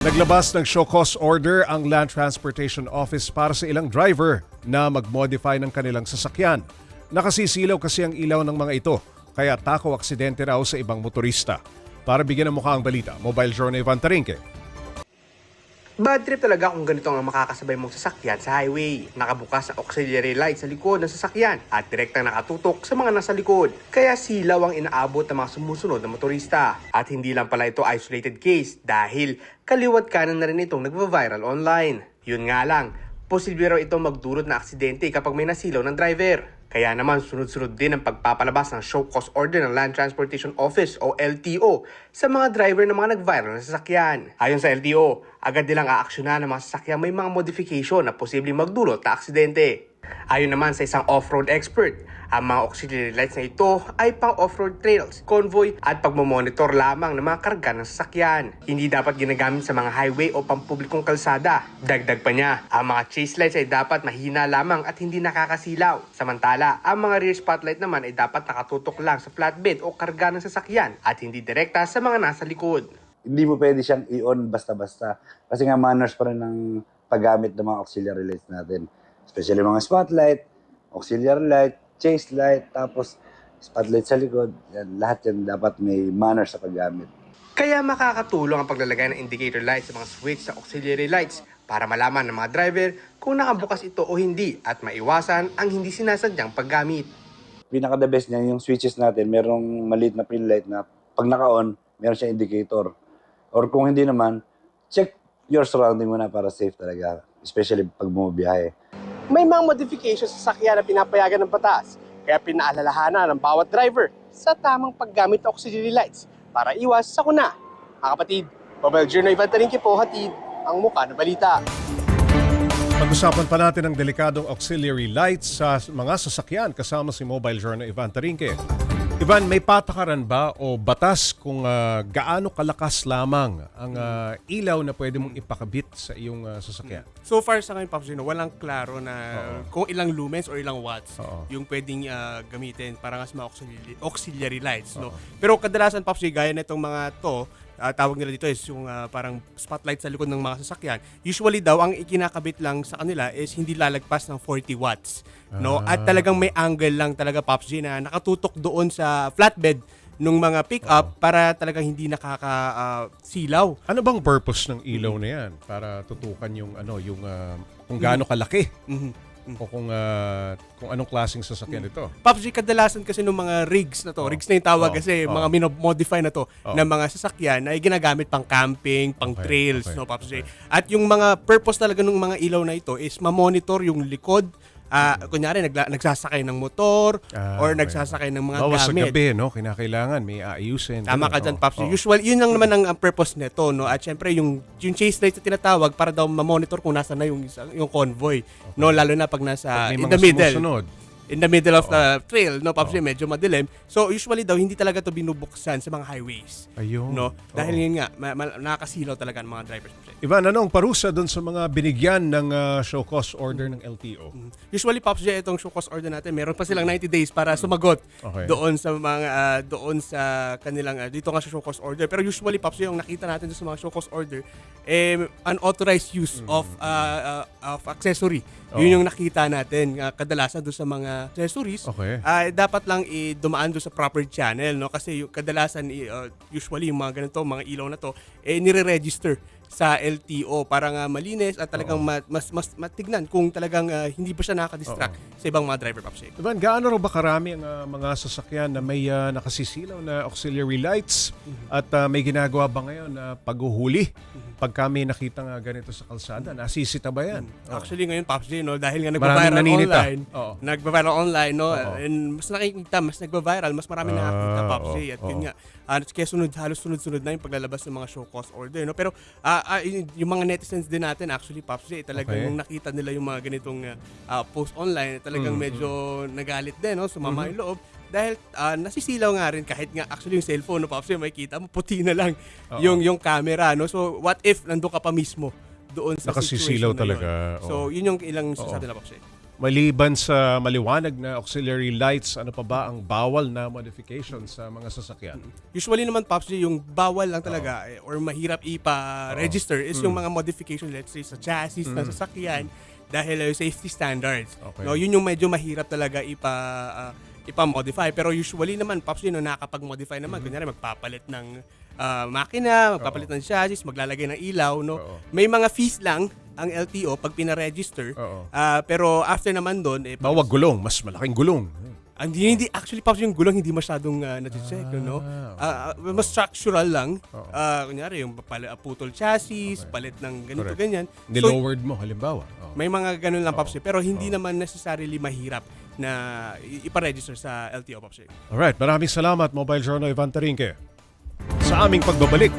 Naglabas ng show cause order ang Land Transportation Office para sa ilang driver na mag-modify ng kanilang sasakyan. Nakasisilaw kasi ang ilaw ng mga ito, kaya takaw aksidente raw sa ibang motorista. Para bigyan ng mukha ang balita, Mobile Journal Ivan Tarinque. Bad trip talaga kung ganito ang makakasabay mong sasakyan sa highway. Nakabukas ang auxiliary light sa likod ng sasakyan at direktang nakatutok sa mga nasa likod. Kaya silaw ang inaabot ng mga sumusunod na motorista. At hindi lang pala ito isolated case dahil kaliwat kanan na rin itong nagva-viral online. Yun nga lang, posible raw itong magdulot na aksidente kapag may nasilaw ng driver. Kaya naman sunod-sunod din ang pagpapalabas ng show cause order ng Land Transportation Office o LTO sa mga driver ng mga nag-viral na sasakyan. Ayon sa LTO, agad nilang aaksyonan ng mga sasakyan may mga modification na posibleng magdulot na aksidente. Ayon naman sa isang off-road expert, ang mga auxiliary lights na ito ay pang off-road trails, convoy at pagmamonitor lamang ng mga karga ng sasakyan. Hindi dapat ginagamit sa mga highway o pampublikong kalsada. Dagdag pa niya, ang mga chase lights ay dapat mahina lamang at hindi nakakasilaw. Samantala, ang mga rear spotlight naman ay dapat nakatutok lang sa flatbed o karga ng sasakyan at hindi direkta sa mga nasa likod. Hindi mo pwede siyang i-on basta-basta. Kasi nga manners pa rin ng paggamit ng mga auxiliary lights natin. Especially mga spotlight, auxiliary light, chase light, tapos spotlight sa likod. Yan, lahat yan dapat may manners sa paggamit. Kaya makakatulong ang paglalagay ng indicator lights sa mga switch sa auxiliary lights para malaman ng mga driver kung nakabukas ito o hindi at maiwasan ang hindi sinasadyang paggamit. Pinaka-the best niya, yung switches natin, merong maliit na pin light na pag naka-on, meron siyang indicator. Or kung hindi naman, check your surrounding muna para safe talaga. Especially pag bumabiyahe. May mga modifications sa sasakyan na pinapayagan ng batas, kaya pinaalalahanan ng bawat driver sa tamang paggamit ng auxiliary lights para iwas sakuna. Mga kapatid, Mobile Journal Ivan Tarinque po, hatid ang mukha ng balita. Pag-usapan pa natin ang delikadong auxiliary lights sa mga sasakyan kasama si Mobile Journal Ivan Tarinque. Ivan, may patakaran ba o batas kung gaano kalakas lamang ang ilaw na pwede mong ipakabit sa iyong sasakyan? So far sa ngayon, Pops, walang klaro na kung ilang lumens or ilang watts yung pwedeng gamitin para nga sa mga auxiliary lights. No? Pero kadalasan, Pops, gaya na itong mga to, tawag nila dito is yung parang spotlight sa likod ng mga sasakyan. Usually daw, ang ikinakabit lang sa kanila is hindi lalagpas ng 40 watts. No? At talagang may angle lang talaga, Pops G, na nakatutok doon sa flatbed nung mga pick-up para talagang hindi nakakasilaw. Ano bang purpose ng ilaw na yan? Para tutukan yung kung gaano kalaki o kung anong klaseng sasakyan ito. Pops G, kadalasan kasi ng mga rigs na to, rigs na yung tawag kasi mga minamodify na to na mga sasakyan ay ginagamit pang camping, pang trails, no, Pops G. At yung mga purpose talaga ng mga ilaw na ito is ma-monitor yung likod. Kunyari, nagsasakay ng motor or nagsasakay ng mga bawas gamit. Sa gabi, no? Kinakailangan, may aayusin. Tama ka dyan, Pops. Usual, yun lang naman ang purpose nito, no? At syempre, yung chase lights na tinatawag para daw ma-monitor kung nasa na yung convoy. No? Lalo na pag nasa pag in the middle. Sumusunod. In the middle of the trail, no, Pops, medyo madilim. So, usually daw, hindi talaga to binubuksan sa mga highways. Ayun. No? Dahil yun nga, nakakasilaw talaga ng mga drivers. Ivan, ano ang parusa doon sa mga binigyan ng show cause order ng LTO? Usually, Pops, itong show cause order natin, meron pa silang 90 days para sumagot doon sa mga, doon sa kanilang, dito nga sa show cause order. Pero usually, Pops, yung nakita natin sa mga show cause order, unauthorized use of accessory. Yun yung nakita natin kadalasan doon sa mga accessories. Dapat lang dumaan doon sa proper channel, no? Kasi yung kadalasan usually yung mga ganito, mga ilaw na to nire-register sa LTO para nga malinis at talagang mas matignan kung talagang hindi ba siya nakaka-distract sa ibang mga driver, Pops. Ivan, gaano raw ba karami ang mga sasakyan na may nakasisilaw na auxiliary lights at may ginagawa ba ngayon na paghuhuli pagka may nakita nga ganito sa kalsada? Nasisita ba yan? Actually ngayon, Pops, no, dahil nga nagba-viral online, no, and mas nakikita, mas nagba-viral, mas marami nakakita, Pops. At yun nga, kaya halos sunod-sunod na yung paglalabas ng mga show cause order, no? Pero yung mga netizens din natin, actually, Pops, talagang nung nakita nila yung mga ganitong post online, talagang medyo nagalit din, no? Sumama yung loob. Dahil nasisilaw nga rin kahit nga actually yung cellphone, no, Pops, makikita mo, puti na lang yung camera, no? So, what if nandun ka pa mismo doon sa nakasisilaw situation na talaga. yun? So, yun yung ilang sasabi na, Pops. Maliban sa maliwanag na auxiliary lights, ano pa ba ang bawal na modification sa mga sasakyan? Usually naman, Pops, yung bawal lang talaga or mahirap ipa-register is yung mga modification, let's say, sa chassis ng sasakyan dahil safety standards. Okay. No, yun yung medyo mahirap talaga ipa-modify. Pero usually naman, Pops, yun, nakakapag-modify naman. Kunyari, magpapalit ng makina, magpapalit ng chassis, maglalagay ng ilaw. No? Oo. May mga fees lang ang LTO pag pina-register. Oo. Pero after naman doon, Bawag gulong, mas malaking gulong. hindi actually, Pops, yung gulong hindi masyadong na-check, no? Mas structural lang. Kunyari, yung putol chassis, palit ng ganito, Correct. ganyan. Nilowered mo, halimbawa. Oo. May mga ganun lang, Pops, pero hindi naman necessarily mahirap na ipa-register sa LTO, Pops. Alright, maraming salamat, Mobile Journal Ivan Tarinque. Sa aming pagbabalik,